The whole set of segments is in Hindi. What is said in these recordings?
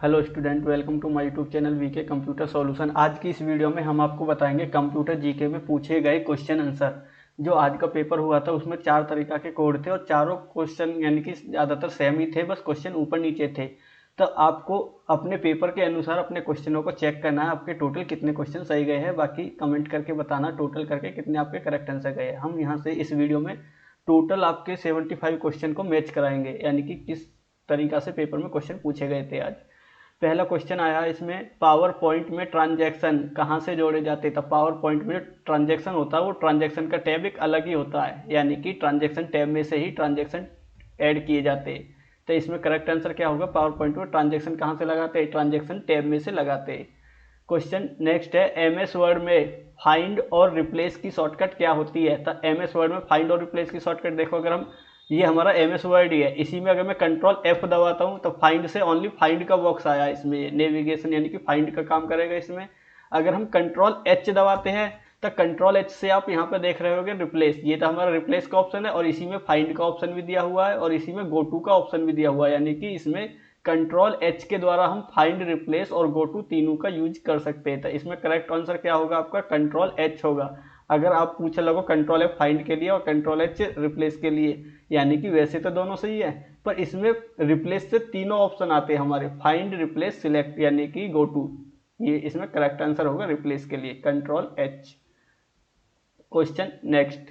Hello student, welcome to my YouTube channel VK computer solution. आज की इस वीडियो में हम आपको बताएंगे कंप्यूटर जीके में पूछे गए क्वेश्चन आंसर। जो आज का पेपर हुआ था उसमें 4 तरीका के कोड थे और चारों क्वेश्चन यानी कि ज़्यादातर सेम ही थे, बस क्वेश्चन ऊपर नीचे थे। तो आपको अपने पेपर के अनुसार अपने क्वेश्चनों को चेक करना है, आपके टोटल कितने क्वेश्चन सही गए हैं। बाकी कमेंट करके बताना टोटल करके कितने आपके करेक्ट आंसर गए हैं। हम यहाँ से इस वीडियो में टोटल आपके 75 क्वेश्चन को मैच कराएंगे, यानी कि किस तरीका से पेपर में क्वेश्चन पूछे गए थे आज। पहला क्वेश्चन आया इसमें, पावर पॉइंट में ट्रांजैक्शन कहाँ से जोड़े जाते हैं। तो पावर पॉइंट में ट्रांजैक्शन होता है वो ट्रांजैक्शन का टैब एक अलग ही होता है, यानी कि ट्रांजैक्शन टैब में से ही ट्रांजैक्शन ऐड किए जाते हैं। तो इसमें करेक्ट आंसर क्या होगा, पावर पॉइंट में ट्रांजैक्शन कहाँ से लगाते हैं, ट्रांजैक्शन टैब में से लगाते हैं। क्वेश्चन नेक्स्ट है, एम एस वर्ड में फाइंड और रिप्लेस की शॉर्टकट क्या होती है। तो एम एस वर्ड में फाइंड और रिप्लेस की शॉर्टकट देखो, अगर हम ये हमारा एम एस वर्ड ही है, इसी में अगर मैं कंट्रोल एफ दबाता हूँ तो फाइंड से ओनली फाइंड का बॉक्स आया इसमें, नेविगेशन यानी कि फाइंड का काम करेगा इसमें। अगर हम कंट्रोल एच दबाते हैं तो कंट्रोल एच से आप यहाँ पे देख रहे होगे रिप्लेस, ये तो हमारा रिप्लेस का ऑप्शन है और इसी में फाइंड का ऑप्शन भी दिया हुआ है और इसी में गो टू का ऑप्शन भी दिया हुआ है, यानी कि इसमें कंट्रोल एच के द्वारा हम फाइंड, रिप्लेस और गो टू तीनों का यूज कर सकते हैं। तो इसमें करेक्ट आंसर क्या होगा आपका, कंट्रोल एच होगा। अगर आप पूछे लगो कंट्रोल एफ फाइंड के लिए और कंट्रोल एच रिप्लेस के लिए, यानी कि वैसे तो दोनों सही है पर इसमें रिप्लेस से तीनों ऑप्शन आते हैं हमारे, फाइंड, रिप्लेस, सिलेक्ट यानी कि गो टू। ये इसमें करेक्ट आंसर होगा रिप्लेस के लिए control H. Question next,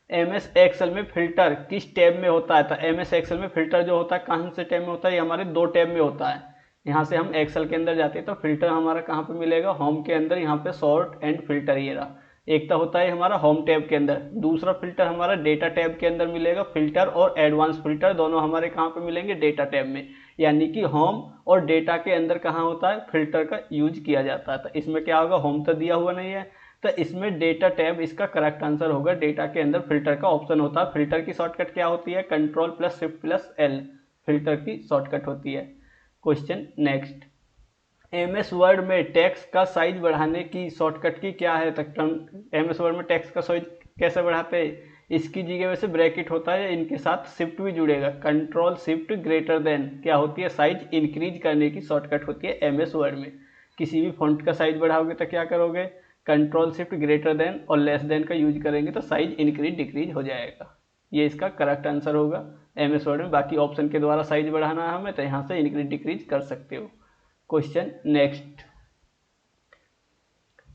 M S Excel में फिल्टर किस टैब में होता है। तो एम एस एक्सेल में फिल्टर जो होता है कौन से टैब में होता है, ये हमारे दो टैब में होता है। यहाँ से हम एक्सेल के अंदर जाते हैं तो फिल्टर हमारा कहाँ पे मिलेगा, होम के अंदर, यहाँ पे सॉर्ट एंड फिल्टर ये रहा। एक तो होता है हमारा होम टैब के अंदर, दूसरा फिल्टर हमारा डेटा टैब के अंदर मिलेगा। फिल्टर और एडवांस फिल्टर दोनों हमारे कहाँ पे मिलेंगे, डेटा टैब में। यानी कि होम और डेटा के अंदर कहाँ होता है, फिल्टर का यूज किया जाता है। तो इसमें क्या होगा, होम तो दिया हुआ नहीं है तो इसमें डेटा टैब इसका करेक्ट आंसर होगा। डेटा के अंदर फिल्टर का ऑप्शन होता है। फिल्टर की शॉर्टकट क्या होती है, control plus shift plus L filter की शॉर्टकट होती है। Question next, M S Word में टेक्स्ट का साइज बढ़ाने की शॉर्टकट की क्या है। एम एस वर्ड में टेक्स्ट का साइज कैसे बढ़ाते हैं, इसकी जगह वैसे ब्रैकेट होता है, इनके साथ शिफ्ट भी जुड़ेगा। कंट्रोल शिफ्ट ग्रेटर देन क्या होती है, साइज इंक्रीज करने की शॉर्टकट होती है एम एस वर्ड में। किसी भी फॉन्ट का साइज बढ़ाओगे तो क्या करोगे, कंट्रोल शिफ्ट ग्रेटर देन और लेस देन का यूज करेंगे तो साइज इंक्रीज डिक्रीज हो जाएगा। ये इसका करेक्ट आंसर होगा एम एस वर्ड में। बाकी ऑप्शन के द्वारा साइज बढ़ाना है हमें तो यहाँ से इंक्रीज डिक्रीज कर सकते हो। क्वेश्चन नेक्स्ट,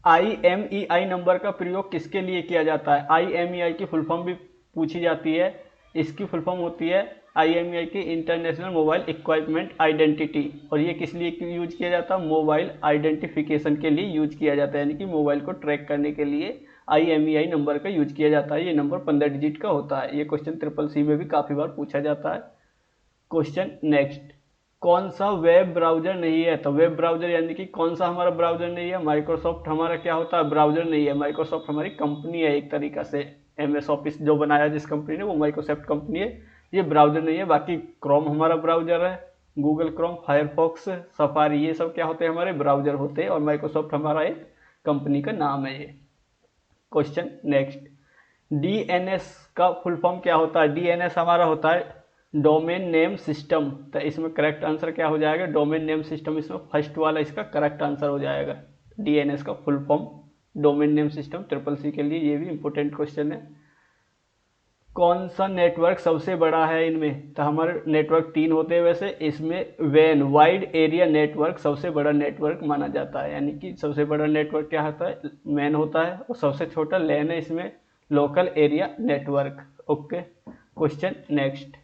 IMEI नंबर का प्रयोग किसके लिए किया जाता है। IMEI की फुल फॉर्म भी पूछी जाती है। इसकी फुल फॉर्म होती है IMEI की इंटरनेशनल मोबाइल इक्विपमेंट आइडेंटिटी, और ये किस लिए यूज किया जाता है, मोबाइल आइडेंटिफिकेशन के लिए यूज किया जाता है, यानी कि मोबाइल को ट्रैक करने के लिए IMEI नंबर का यूज किया जाता है। ये नंबर 15 डिजिट का होता है। ये क्वेश्चन ट्रिपल सी में भी काफी बार पूछा जाता है। क्वेश्चन नेक्स्ट, कौन सा वेब ब्राउजर नहीं है। तो वेब ब्राउजर यानी कि कौन सा हमारा ब्राउजर नहीं है, माइक्रोसॉफ्ट हमारा क्या होता है, ब्राउजर नहीं है। माइक्रोसॉफ्ट हमारी कंपनी है एक तरीका से, MS ऑफिस जो बनाया जिस कंपनी ने वो माइक्रोसॉफ्ट कंपनी है। ये ब्राउजर नहीं है। बाकी क्रोम हमारा ब्राउजर है, गूगल क्रोम, फायरफॉक्स, सफारी, ये सब क्या होते हैं, हमारे ब्राउजर होते हैं और माइक्रोसॉफ्ट हमारा एक कंपनी का नाम है ये। क्वेश्चन नेक्स्ट, DNS का फुल फॉर्म क्या होता है। DNS हमारा होता है डोमेन नेम सिस्टम। तो इसमें करेक्ट आंसर क्या हो जाएगा, डोमेन नेम सिस्टम, इसमें फर्स्ट वाला इसका करेक्ट आंसर हो जाएगा। DNS का full form domain name system, triple C के लिए ये भी इंपॉर्टेंट क्वेश्चन है। कौन सा नेटवर्क सबसे बड़ा है इनमें। तो हमारे नेटवर्क 3 होते हैं वैसे, इसमें वैन वाइड एरिया नेटवर्क सबसे बड़ा नेटवर्क माना जाता है, यानी कि सबसे बड़ा नेटवर्क क्या होता है, मैन होता है, और सबसे छोटा लैन है इसमें, local area network. Okay. Question next,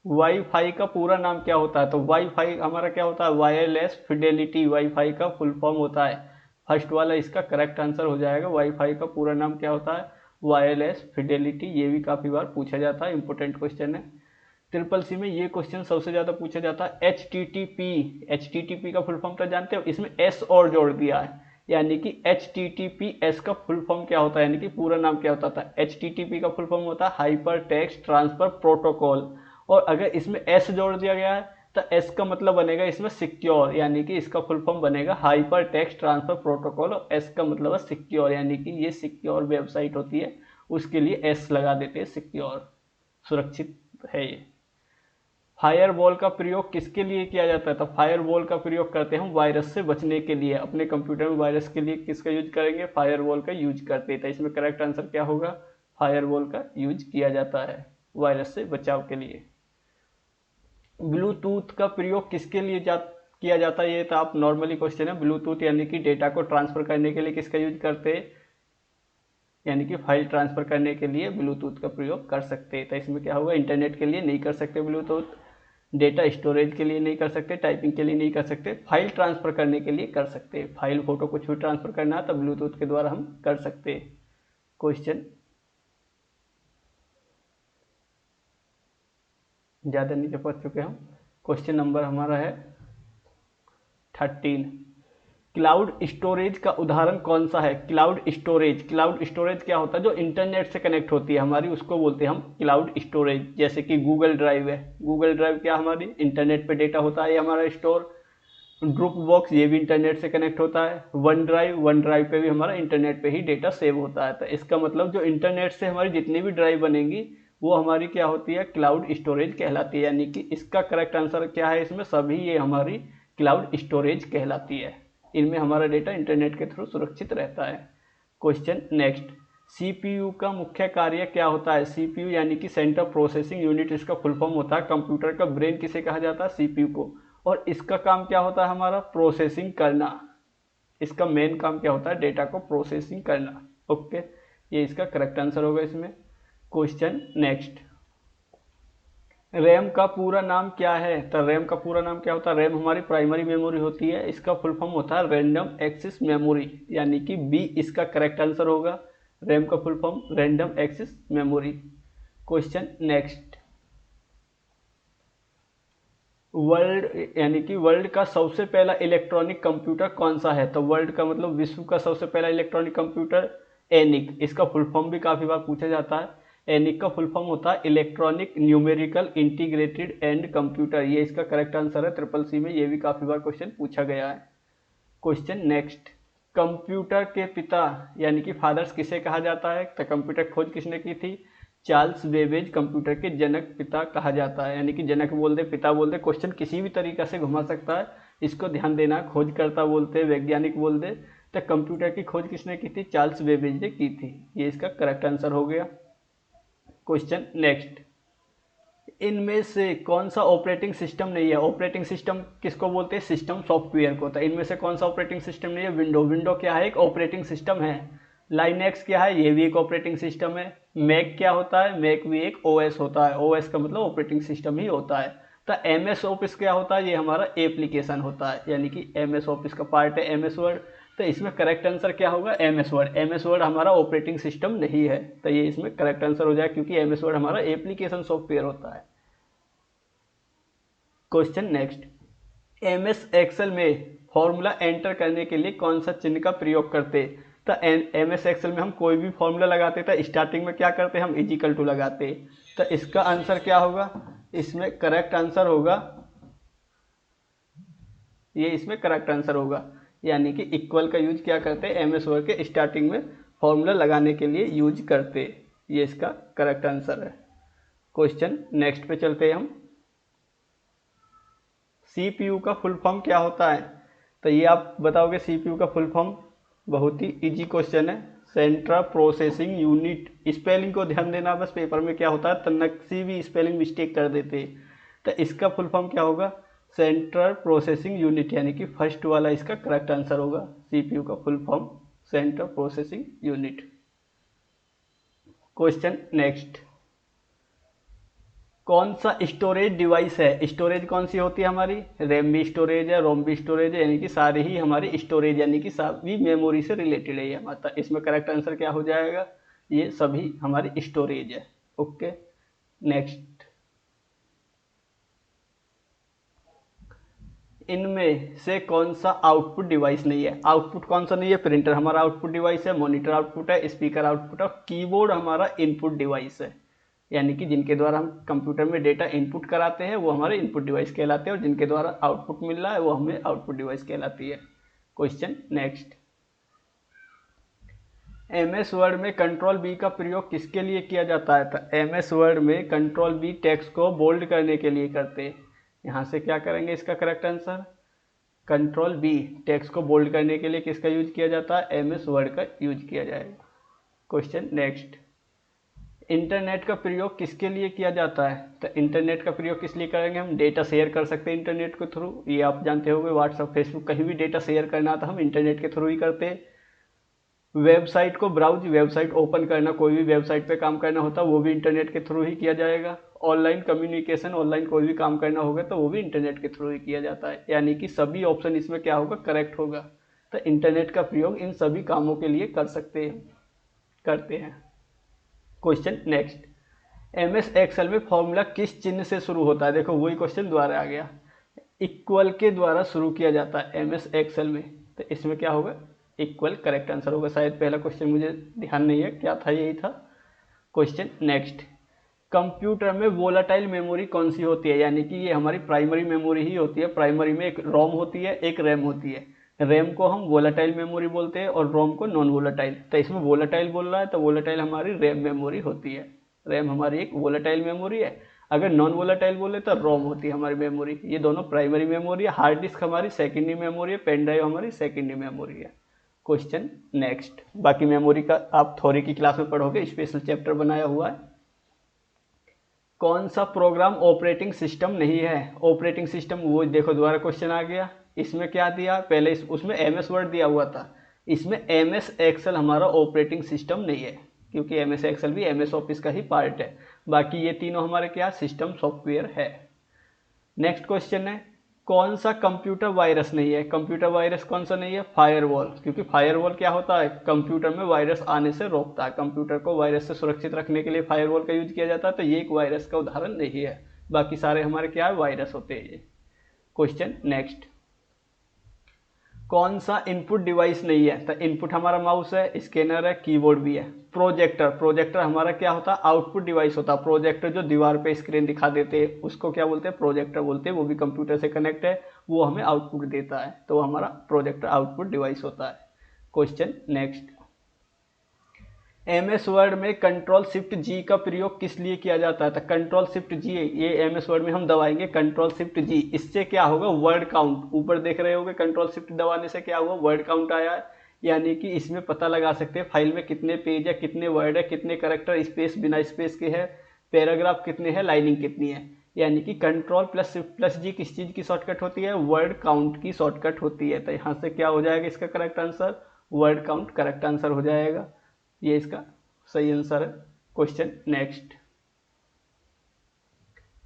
wifi का पूरा नाम क्या होता है। तो वाईफाई हमारा क्या होता है, वायरलेस फिडेलिटी वाईफाई का फुल फॉर्म होता है। फर्स्ट वाला इसका करेक्ट आंसर हो जाएगा। वाईफाई का पूरा नाम क्या होता है, वायरलेस फिडेलिटी। ये भी काफी बार पूछा जाता है, इंपॉर्टेंट क्वेश्चन है। ट्रिपल सी में ये क्वेश्चन सबसे ज्यादा पूछा जाता है। एच टी टी पी का फुल फॉर्म तो जानते हो, इसमें एस और जोड़ दिया है, यानी कि HTTPS का फुल फॉर्म क्या होता है, यानी कि पूरा नाम क्या होता था। HTTP का फुल फॉर्म होता है हाइपर टेक्स्ट ट्रांसफर प्रोटोकॉल, और अगर इसमें एस जोड़ दिया गया है तो एस का मतलब बनेगा इसमें सिक्योर, यानी कि इसका फुल फॉर्म बनेगा हाइपर टेक्स्ट ट्रांसफर प्रोटोकॉल, और एस का मतलब है सिक्योर, यानी कि ये सिक्योर वेबसाइट होती है उसके लिए एस लगा देते हैं, सिक्योर, सुरक्षित है ये। फायरवॉल का प्रयोग किसके लिए किया जाता है? तो फायरवॉल का प्रयोग करते हैं हम वायरस से बचने के लिए। अपने कंप्यूटर में वायरस के लिए किसका यूज करेंगे? फायरवॉल का यूज करते हैं। तो इसमें करेक्ट आंसर क्या होगा? फायरवॉल का यूज किया जाता है वायरस से बचाव के लिए। ब्लूटूथ का प्रयोग किसके लिए किया जाता है? ये तो आप नॉर्मली क्वेश्चन है। ब्लूटूथ यानी कि डेटा को ट्रांसफर करने के लिए किसका यूज करते हैं? यानी कि फाइल ट्रांसफर करने के लिए ब्लूटूथ का प्रयोग कर सकते हैं। तो इसमें क्या होगा? इंटरनेट के लिए नहीं कर सकते ब्लूटूथ, डेटा स्टोरेज के लिए नहीं कर सकते, टाइपिंग के लिए नहीं कर सकते, फाइल ट्रांसफर करने के लिए कर सकते हैं। फाइल फोटो कुछ भी ट्रांसफर करना है तो ब्लूटूथ के द्वारा हम कर सकते हैं। क्वेश्चन ज़्यादा नीचे पहुंच चुके हम। क्वेश्चन नंबर हमारा है 13। क्लाउड स्टोरेज का उदाहरण कौन सा है? क्लाउड स्टोरेज, क्लाउड स्टोरेज क्या होता है? जो इंटरनेट से कनेक्ट होती है हमारी, उसको बोलते हैं हम क्लाउड स्टोरेज। जैसे कि गूगल ड्राइव है। गूगल ड्राइव क्या हमारी इंटरनेट पे डेटा होता है, ये हमारा स्टोर। ड्रुप बॉक्स ये भी इंटरनेट से कनेक्ट होता है। वन ड्राइव पे भी हमारा इंटरनेट पे ही डेटा सेव होता है। तो इसका मतलब जो इंटरनेट से हमारी जितनी भी ड्राइव बनेंगी वो हमारी क्या होती है? क्लाउड स्टोरेज कहलाती है। यानी कि इसका करेक्ट आंसर क्या है? इसमें सभी ये हमारी क्लाउड स्टोरेज कहलाती है। इनमें हमारा डेटा इंटरनेट के थ्रू सुरक्षित रहता है। Question next. सीपीयू का मुख्य कार्य क्या होता है? सीपीयू यानी कि सेंट्रल प्रोसेसिंग यूनिट इसका फुल फॉर्म होता है। कंप्यूटर का ब्रेन किसे कहा जाता है? सीपीयू को। और इसका काम क्या होता है? हमारा प्रोसेसिंग करना। इसका मेन काम क्या होता है? डेटा को प्रोसेसिंग करना। ओके, ये इसका करेक्ट आंसर होगा इसमें। Question next. रैम का पूरा नाम क्या है? तो रैम का पूरा नाम क्या होता है? रैम हमारी प्राइमरी मेमोरी होती है। इसका फुल फॉर्म होता है रैंडम एक्सेस मेमोरी, यानी कि बी इसका करेक्ट आंसर होगा। रैम का full form random access memory. Question next. World यानी कि वर्ल्ड का सबसे पहला इलेक्ट्रॉनिक कंप्यूटर कौन सा है? तो वर्ल्ड का मतलब विश्व का सबसे पहला इलेक्ट्रॉनिक कंप्यूटर एनिक। इसका फुल फॉर्म भी काफी बार पूछा जाता है। एनिक का फुल फॉर्म होता है electronic numerical integrated and computer. ये इसका करेक्ट आंसर है। ट्रिपल सी में ये भी काफी बार क्वेश्चन पूछा गया है। Question next. कंप्यूटर के पिता यानी कि फादर्स किसे कहा जाता है? तो कंप्यूटर खोज किसने की थी? चार्ल्स बेबेज कंप्यूटर के जनक पिता कहा जाता है। यानी कि जनक बोल दे, पिता बोल दे, क्वेश्चन किसी भी तरीका से घुमा सकता है, इसको ध्यान देना। खोजकर्ता बोलते, वैज्ञानिक बोल दे। तो कंप्यूटर की खोज किसने की थी? चार्ल्स बेबेज ने की थी। ये इसका करेक्ट आंसर हो गया। Question next. इनमें से कौन सा ऑपरेटिंग सिस्टम नहीं है? ऑपरेटिंग सिस्टम किसको बोलते हैं? सिस्टम सॉफ्टवेयर को। तो इनमें से कौन सा ऑपरेटिंग सिस्टम नहीं है? विंडो। विंडो क्या है? एक ऑपरेटिंग सिस्टम है। लाइनक्स क्या है? ये भी एक ऑपरेटिंग सिस्टम है। मैक क्या होता है? मैक भी एक ओएस होता है। ओएस का मतलब ऑपरेटिंग सिस्टम ही होता है। तो एमएस ऑफिस क्या होता है? ये हमारा एप्लीकेशन होता है, यानी कि एमएस ऑफिस का पार्ट है एमएस वर्ड। तो इसमें करेक्ट आंसर क्या होगा? MS word. एमएस वर्ड हमारा ऑपरेटिंग सिस्टम नहीं है, तो ये इसमें करेक्ट आंसर हो जाएगा, क्योंकि एमएस वर्ड हमारा एप्लीकेशन सॉफ्टवेयर होता है। Question next. एमएस एक्सेल में फॉर्मूला एंटर करने के लिए कौन सा चिन्ह का प्रयोग करते? तो एमएस एक्सेल में हम कोई भी फॉर्मूला लगाते तो स्टार्टिंग में क्या करते? हम इजिकल टू लगाते। तो इसका आंसर क्या होगा? इसमें करेक्ट आंसर होगा, ये इसमें करेक्ट आंसर होगा, यानी कि इक्वल का यूज क्या करते हैं? एमएस वर्ड के स्टार्टिंग में फॉर्मूला लगाने के लिए यूज करते। ये इसका करेक्ट आंसर है। क्वेश्चन नेक्स्ट पे चलते हैं हम। सीपीयू का फुल फॉर्म क्या होता है? तो ये आप बताओगे सीपीयू का फुल फॉर्म? बहुत ही इजी क्वेश्चन है। Central processing unit. स्पेलिंग को ध्यान देना, बस पेपर में क्या होता है तन्नकसी भी स्पेलिंग मिस्टेक कर देते हैं। तो इसका फुल फॉर्म क्या होगा? सेंट्रल प्रोसेसिंग यूनिट, यानी कि फर्स्ट वाला इसका करेक्ट आंसर होगा। सीपीयू का full form central processing unit. Question next. कौन सा स्टोरेज डिवाइस है? स्टोरेज कौन सी होती है हमारी? रैम भी स्टोरेज है, रोम भी स्टोरेज है, यानी कि सारे ही हमारी स्टोरेज, यानी कि सभी मेमोरी से रिलेटेड है ये हमारा। इसमें करेक्ट आंसर क्या हो जाएगा? ये सभी हमारी स्टोरेज है। Okay, next. इनमें से कौन सा आउटपुट डिवाइस नहीं है? आउटपुट कौन सा नहीं है? प्रिंटर हमारा आउटपुट डिवाइस है, मॉनिटर आउटपुट है, स्पीकर आउटपुट है, कीबोर्ड हमारा इनपुट डिवाइस है। यानी कि जिनके द्वारा हम कंप्यूटर में डेटा इनपुट कराते हैं वो हमारे इनपुट डिवाइस कहलाते हैं, और जिनके द्वारा आउटपुट मिल रहा है वो हमें आउटपुट डिवाइस कहलाती है। Question next. MS वर्ड में कंट्रोल बी का प्रयोग किसके लिए किया जाता है? तो MS वर्ड में कंट्रोल बी टेक्स्ट को बोल्ड करने के लिए करते हैं। यहाँ से क्या करेंगे इसका correct answer? Control B text को बोल्ड करने के लिए किसका यूज किया जाता है? MS वर्ड का यूज किया जाएगा। क्वेश्चन नेक्स्ट, इंटरनेट का प्रयोग किसके लिए किया जाता है? तो इंटरनेट का प्रयोग किस लिए करेंगे? हम डेटा शेयर कर सकते हैं इंटरनेट के थ्रू, ये आप जानते होंगे। व्हाट्सअप, फेसबुक, कहीं भी डेटा शेयर करना था हम इंटरनेट के थ्रू ही करते हैं। वेबसाइट को ब्राउज, वेबसाइट ओपन करना, कोई भी वेबसाइट पे काम करना होता है वो भी इंटरनेट के थ्रू ही किया जाएगा। ऑनलाइन कम्युनिकेशन, ऑनलाइन कोई भी काम करना होगा तो वो भी इंटरनेट के थ्रू ही किया जाता है। यानी कि सभी ऑप्शन इसमें क्या होगा? करेक्ट होगा। तो इंटरनेट का प्रयोग इन सभी कामों के लिए करते हैं। क्वेश्चन नेक्स्ट, MS एक्सेल में फॉर्मूला किस चिन्ह से शुरू होता है? देखो वही क्वेश्चन दोबारा आ गया। इक्वल के द्वारा शुरू किया जाता है MS एक्सेल में, तो इसमें क्या होगा? इक्वल करेक्ट आंसर होगा। शायद पहला क्वेश्चन मुझे ध्यान नहीं है क्या था, यही था। क्वेश्चन नेक्स्ट, कंप्यूटर में वोलाटाइल मेमोरी कौन सी होती है? यानी कि ये हमारी प्राइमरी मेमोरी ही होती है। प्राइमरी में एक रोम होती है, एक रैम होती है। रैम को हम वोलाटाइल मेमोरी बोलते हैं और रोम को नॉन वोलाटाइल। तो इसमें वोलाटाइल बोल रहा है तो वोलाटाइल हमारी रैम मेमोरी होती है। रैम हमारी एक वोलाटाइल मेमोरी है। अगर नॉन वोलाटाइल बोले तो रोम होती है हमारी मेमोरी। ये दोनों प्राइमरी मेमोरी है। हार्ड डिस्क हमारी सेकेंडरी मेमोरी है, पेन ड्राइव हमारी सेकेंडरी मेमोरी है। क्वेश्चन नेक्स्ट, बाकी मेमोरी का आप थ्योरी की क्लास में पढ़ोगे, स्पेशल चैप्टर बनाया हुआ है। कौन सा प्रोग्राम ऑपरेटिंग सिस्टम नहीं है? ऑपरेटिंग सिस्टम, वो देखो दोबारा क्वेश्चन आ गया। इसमें क्या दिया? पहले उसमें MS वर्ड दिया हुआ था, इसमें MS एक्सेल हमारा ऑपरेटिंग सिस्टम नहीं है, क्योंकि MS एक्सेल भी MS ऑफिस का ही पार्ट है। बाकी ये तीनों हमारे क्या सिस्टम सॉफ्टवेयर है। नेक्स्ट क्वेश्चन है, कौन सा कंप्यूटर वायरस नहीं है? कंप्यूटर वायरस कौन सा नहीं है? फायरवॉल, क्योंकि फायरवॉल क्या होता है? कंप्यूटर में वायरस आने से रोकता है। कंप्यूटर को वायरस से सुरक्षित रखने के लिए फायरवॉल का यूज किया जाता है, तो ये एक वायरस का उदाहरण नहीं है। बाकी सारे हमारे क्या है? वायरस होते हैं ये। क्वेश्चन नेक्स्ट, कौन सा इनपुट डिवाइस नहीं है? तो इनपुट हमारा माउस है, स्कैनर है, कीबोर्ड भी है। प्रोजेक्टर, प्रोजेक्टर हमारा क्या होता है? आउटपुट डिवाइस होता है। प्रोजेक्टर जो दीवार पे स्क्रीन दिखा देते हैं उसको क्या बोलते हैं? प्रोजेक्टर बोलते हैं। वो भी कंप्यूटर से कनेक्ट है, वो हमें आउटपुट देता है, तो हमारा प्रोजेक्टर आउटपुट डिवाइस होता है। क्वेश्चन नेक्स्ट, MS वर्ड में कंट्रोल शिफ्ट G का प्रयोग किस लिए किया जाता है? तो कंट्रोल शिफ्ट G, ये MS वर्ड में हम दबाएंगे कंट्रोल शिफ्ट G। इससे क्या होगा? वर्ड काउंट, ऊपर देख रहे होगे कंट्रोल शिफ्ट दबाने से क्या हुआ? वर्ड काउंट आया है। यानी कि इसमें पता लगा सकते हैं फाइल में कितने पेज है, कितने वर्ड है, कितने करेक्टर स्पेस बिना स्पेस के है, पैराग्राफ कितने हैं, लाइनिंग कितनी है। यानी कि control plus shift plus G किस चीज़ की शॉर्टकट होती है? वर्ड काउंट की शॉर्टकट होती है। तो यहाँ से क्या हो जाएगा इसका correct answer? Word count correct answer हो जाएगा। ये इसका सही आंसर है। क्वेश्चन नेक्स्ट,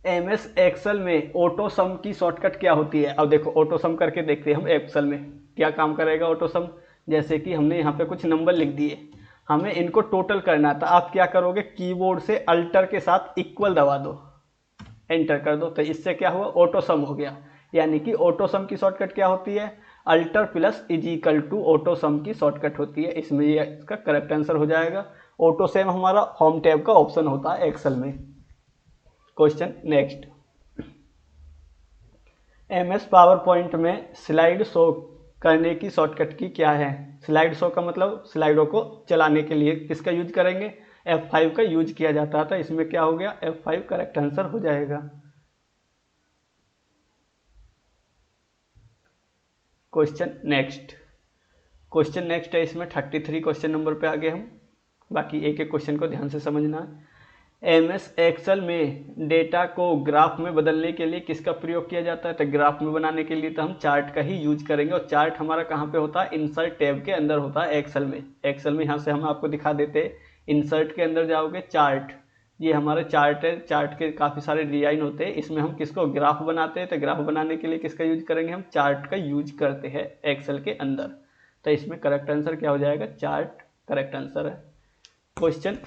MS एक्सेल में ऑटो सम की शॉर्टकट क्या होती है? अब देखो ऑटो सम करके देखते हैं हम एक्सेल में क्या काम करेगा ऑटो सम। जैसे कि हमने यहाँ पे कुछ नंबर लिख दिए, हमें इनको टोटल करना था। आप क्या करोगे? कीबोर्ड से अल्टर के साथ इक्वल दबा दो, एंटर कर दो, तो इससे क्या हुआ? ऑटो सम हो गया। यानी कि ऑटो सम की शॉर्टकट क्या होती है? Alt plus is equal to auto sum की शॉर्टकट होती है। इसमें ये इसका करेक्ट आंसर हो जाएगा। ऑटो सम हमारा होम टैब का ऑप्शन होता है एक्सेल में। Question next, MS power point में स्लाइड शो करने की शॉर्टकट की क्या है? स्लाइड शो का मतलब स्लाइडों को चलाने के लिए किसका यूज करेंगे? F5 का यूज किया जाता था। इसमें क्या हो गया? F5 करेक्ट आंसर हो जाएगा। क्वेश्चन नेक्स्ट है, इसमें 33 क्वेश्चन नंबर पे आ गए हम। बाकी एक एक क्वेश्चन को ध्यान से समझना है। MS एक्सेल में डेटा को ग्राफ में बदलने के लिए किसका प्रयोग किया जाता है? तो ग्राफ में बनाने के लिए तो हम चार्ट का ही यूज करेंगे। और चार्ट हमारा कहाँ पे होता है? इंसर्ट टैब के अंदर होता है एक्सेल में। यहाँ से हम आपको दिखा देते हैं। इंसर्ट के अंदर जाओगे, चार्ट, ये हमारा चार्ट है। चार्ट के काफ़ी सारे डिजाइन होते हैं। इसमें हम किसको? ग्राफ बनाते हैं। तो ग्राफ बनाने के लिए किसका यूज करेंगे? हम चार्ट का यूज करते हैं एक्सेल के अंदर। तो इसमें करेक्ट आंसर क्या हो जाएगा? चार्ट करेक्ट आंसर है। क्वेश्चन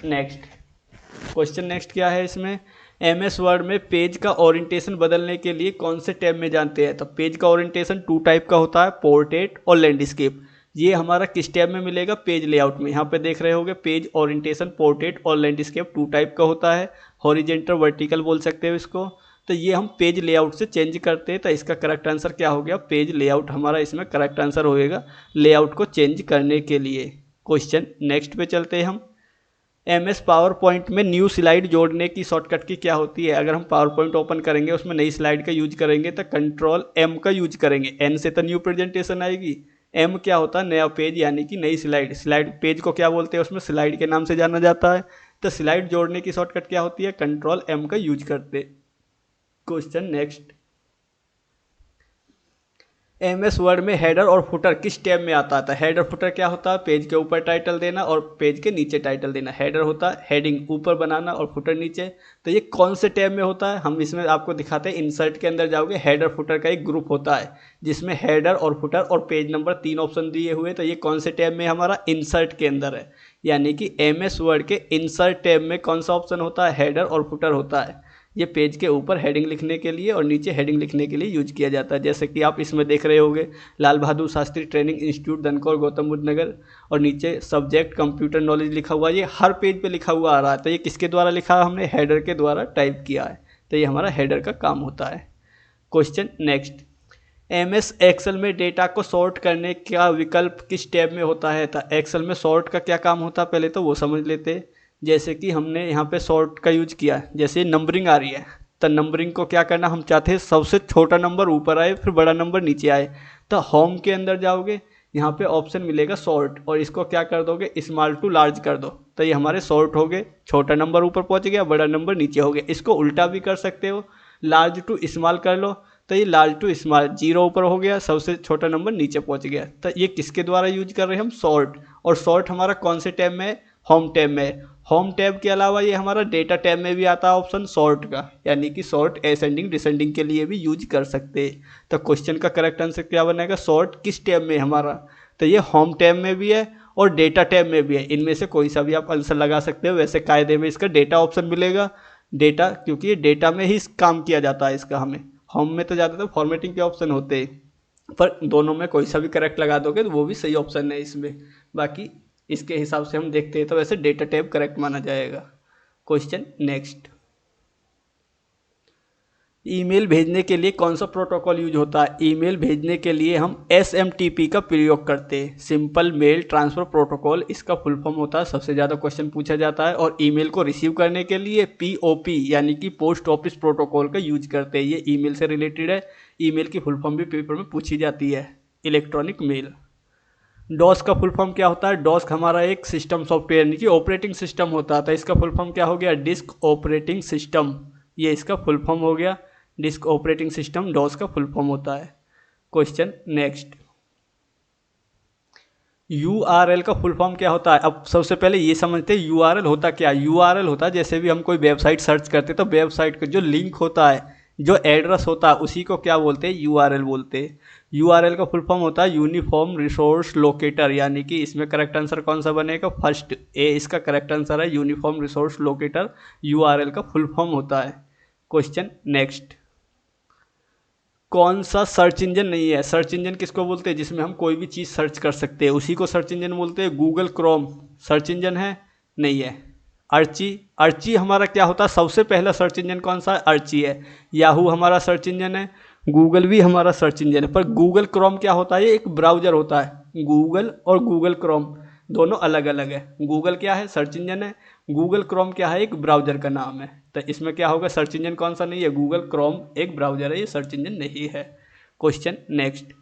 नेक्स्ट क्या है इसमें? MS वर्ड में पेज का ओरिएंटेशन बदलने के लिए कौन से टैब में जानते हैं? तो पेज का ओरिएंटेशन 2 टाइप का होता है, पोर्ट्रेट और लैंडस्केप। ये हमारा किस टैब में मिलेगा? पेज लेआउट में। यहाँ पे देख रहे होगे पेज ओरिएंटेशन, पोर्ट्रेट और लैंडस्केप 2 टाइप का होता है। हॉरिजेंटल, वर्टिकल बोल सकते हो इसको। तो ये हम पेज लेआउट से चेंज करते हैं। तो इसका करेक्ट आंसर क्या हो गया? पेज लेआउट हमारा इसमें करेक्ट आंसर होएगा, लेआउट को चेंज करने के लिए। क्वेश्चन नेक्स्ट पे चलते हैं हम। MS पावर पॉइंट में न्यू स्लाइड जोड़ने की शॉर्टकट की क्या होती है? अगर हम पावर पॉइंट ओपन करेंगे उसमें नई स्लाइड का यूज करेंगे तो कंट्रोल M का यूज करेंगे। N से तो न्यू प्रेजेंटेशन आएगी, M क्या होता है? नया पेज यानी कि नई स्लाइड। स्लाइड पेज को क्या बोलते हैं? उसमें स्लाइड के नाम से जाना जाता है। तो स्लाइड जोड़ने की शॉर्टकट क्या होती है? कंट्रोल M का यूज करते। Question next. MS वर्ड में हेडर और फुटर किस टैब में आता है? हेडर फुटर क्या होता है? पेज के ऊपर टाइटल देना और पेज के नीचे टाइटल देना। हेडर होता है हेडिंग ऊपर बनाना और फुटर नीचे। तो ये कौन से टैब में होता है? हम इसमें आपको दिखाते हैं। इंसर्ट के अंदर जाओगे, हेडर फुटर का एक ग्रुप होता है जिसमें हेडर और फुटर और पेज नंबर 3 ऑप्शन दिए हुए। तो ये कौन से टैब में? हमारा इंसर्ट के अंदर है। यानी कि MS वर्ड के इंसर्ट टैब में कौन सा ऑप्शन होता है? हेडर और फुटर होता है। ये पेज के ऊपर हेडिंग लिखने के लिए और नीचे हेडिंग लिखने के लिए यूज किया जाता है। जैसे कि आप इसमें देख रहे होंगे, लाल बहादुर शास्त्री ट्रेनिंग इंस्टीट्यूट धनकौर गौतम बुद्ध नगर, और नीचे सब्जेक्ट कंप्यूटर नॉलेज लिखा हुआ है। ये हर पेज पे लिखा हुआ आ रहा है। तो ये किसके द्वारा लिखा है? हमने हेडर के द्वारा टाइप किया है। तो ये हमारा हेडर का काम होता है। Question next. MS एक्सेल में डेटा को सॉर्ट करने का विकल्प किस टैब में होता है? तो एक्सेल में सॉर्ट का क्या काम होता है पहले तो वो समझ लेते हैं। जैसे कि हमने यहाँ पे सॉर्ट का यूज किया, जैसे नंबरिंग आ रही है तो नंबरिंग को क्या करना, हम चाहते हैं सबसे छोटा नंबर ऊपर आए फिर बड़ा नंबर नीचे आए। तो होम के अंदर जाओगे, यहाँ पे ऑप्शन मिलेगा सॉर्ट, और इसको क्या कर दोगे? स्मॉल टू लार्ज कर दो। तो ये हमारे सॉर्ट हो गए, छोटा नंबर ऊपर पहुँच गया, बड़ा नंबर नीचे हो गया। इसको उल्टा भी कर सकते हो, लार्ज टू स्मॉल कर लो। तो ये लार्ज टू स्मॉल, जीरो ऊपर हो गया, सबसे छोटा नंबर नीचे पहुंच गया। तो ये किसके द्वारा यूज कर रहे हैं हम? सॉर्ट। और सॉर्ट हमारा कौन से टैब में है? होम टैब में। होम टैब के अलावा ये हमारा डेटा टैब में भी आता है ऑप्शन सॉर्ट का, यानी कि सॉर्ट असेंडिंग डिसेंडिंग के लिए भी यूज कर सकते हैं। तो क्वेश्चन का करेक्ट आंसर क्या बनेगा? सॉर्ट किस टैब में हमारा? तो ये होम टैब में भी है और डेटा टैब में भी है। इनमें से कोई सा भी आप आंसर लगा सकते हो। वैसे कायदे में इसका डेटा ऑप्शन मिलेगा, डेटा, क्योंकि ये डेटा में ही काम किया जाता है इसका। हमें होम में तो ज़्यादातर फॉर्मेटिंग के ऑप्शन होते हैं, पर दोनों में कोई सा भी करेक्ट लगा दोगे तो वो भी सही ऑप्शन है इसमें। बाकी इसके हिसाब से हम देखते हैं तो वैसे डेटा टैब करेक्ट माना जाएगा। Question next. ईमेल भेजने के लिए कौन सा प्रोटोकॉल यूज होता है? ईमेल भेजने के लिए हम SMTP का प्रयोग करते हैं, सिंपल मेल ट्रांसफ़र प्रोटोकॉल इसका फुल फॉर्म होता है। सबसे ज़्यादा क्वेश्चन पूछा जाता है। और ईमेल को रिसीव करने के लिए POP यानी कि पोस्ट ऑफिस प्रोटोकॉल का यूज करते हैं। ये ईमेल से रिलेटेड है। ईमेल की फुल फॉर्म भी पेपर में पूछी जाती है, इलेक्ट्रॉनिक मेल। डॉस का फुल फॉर्म क्या होता है? डॉस हमारा एक सिस्टम सॉफ्टवेयर यानी कि ऑपरेटिंग सिस्टम होता है। तो इसका फुल फॉर्म क्या हो गया? Disc operating system. ये इसका फुल फॉर्म हो गया, डिस्क ऑपरेटिंग सिस्टम डॉस का फुल फॉर्म होता है। Question next. URL का फुल फॉर्म क्या होता है? अब सबसे पहले ये समझते हैं URL होता क्या है। URL होता है, जैसे भी हम कोई वेबसाइट सर्च करते तो वेबसाइट का जो लिंक होता है, जो एड्रेस होता है, उसी को क्या बोलते हैं? URL बोलते हैं। URL का फुल फॉर्म होता है यूनिफॉर्म रिसोर्स लोकेटर, यानी कि इसमें करेक्ट आंसर कौन सा बनेगा? फर्स्ट ए इसका करेक्ट आंसर है, यूनिफॉर्म रिसोर्स लोकेटर URL का फुल फॉर्म होता है। Question next. कौन सा सर्च इंजन नहीं है? सर्च इंजन किसको बोलते हैं? जिसमें हम कोई भी चीज़ सर्च कर सकते हैं, उसी को सर्च इंजन बोलते हैं। गूगल क्रोम सर्च इंजन है? नहीं है। अर्ची, अर्ची हमारा क्या होता है? सबसे पहला सर्च इंजन कौन सा है? अर्ची है। याहू हमारा सर्च इंजन है। गूगल भी हमारा सर्च इंजन है। पर गूगल क्रोम क्या होता है? ये एक ब्राउज़र होता है। गूगल और गूगल क्रोम दोनों अलग अलग है। गूगल क्या है? सर्च इंजन है। गूगल क्रोम क्या है? एक ब्राउज़र का नाम है। तो इसमें क्या होगा? सर्च इंजन कौन सा नहीं है? गूगल क्रोम एक ब्राउज़र है, ये सर्च इंजन नहीं है। Question next.